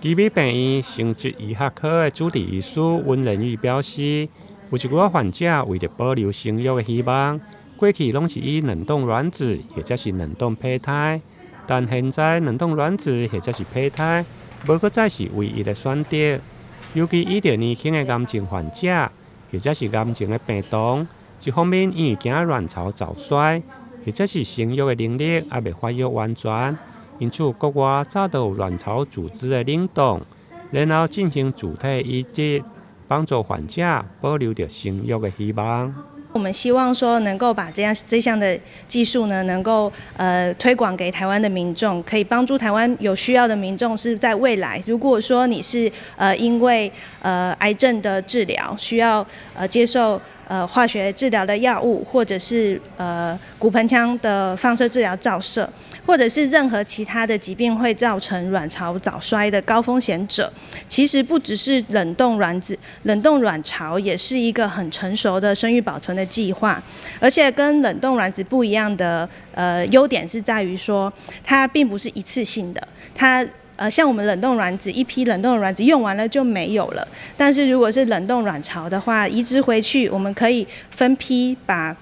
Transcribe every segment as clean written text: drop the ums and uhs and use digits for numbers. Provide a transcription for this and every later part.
基美病院生殖医学科的主治医师温仁宇表示，有一寡患者为了保留生育的希望，过去拢是以冷冻卵子或者是冷冻胚胎，但现在冷冻卵子或者是胚胎，无搁再是唯一的选择。尤其遇到年轻的癌症患者，或者是癌症的病童，一方面因为惊卵巢早衰，或者是生育的能力还未发育完全，因此国外早都有卵巢组织的冷冻，然后进行自体移植，帮助患者保留着生育的希望。我们希望说能够把这项的技术呢，能够推广给台湾的民众，可以帮助台湾有需要的民众是在未来，如果说你是因为癌症的治疗需要接受化学治疗的药物，或者是骨盆腔的放射治疗照射，或者是任何其他的疾病会造成卵巢早衰的高风险者，其实不只是冷冻卵子，冷冻卵巢也是一个很成熟的生育保存的计划。而且跟冷冻卵子不一样的优点是在于说，它并不是一次性的，它像我们冷冻卵子，一批冷冻的卵子用完了就没有了。但是如果是冷冻卵巢的话，移植回去，我们可以分批把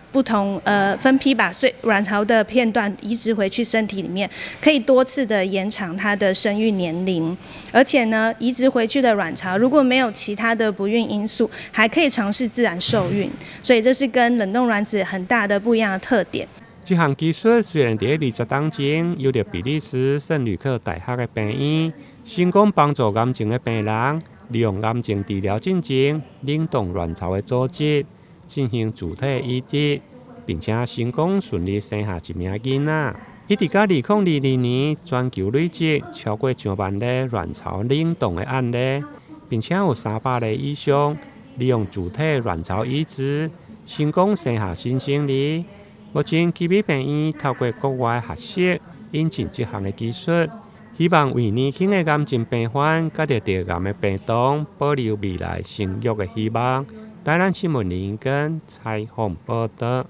卵巢的片段移植回去身体里面，可以多次的延长它的生育年龄。而且呢，移植回去的卵巢如果没有其他的不孕因素，还可以尝试自然受孕。所以这是跟冷冻卵子很大的不一样的特点。这项技术虽然在20当前由着比利时圣吕克大学的病院，成功帮助癌症的病人利用癌症治疗进前冷冻卵巢的组织进行自体移植，并且成功顺利生下一名囡仔。一直到2022年，全球累积超过1万例卵巢冷冻的案例，并且有300例以上利用自体卵巢移植成功生下新生儿。目前，基美病院透过国外学习引进这项的技术，希望为年轻的癌症病患甲着得癌的病童保留未来生育的希望。台南新闻林根采访报道。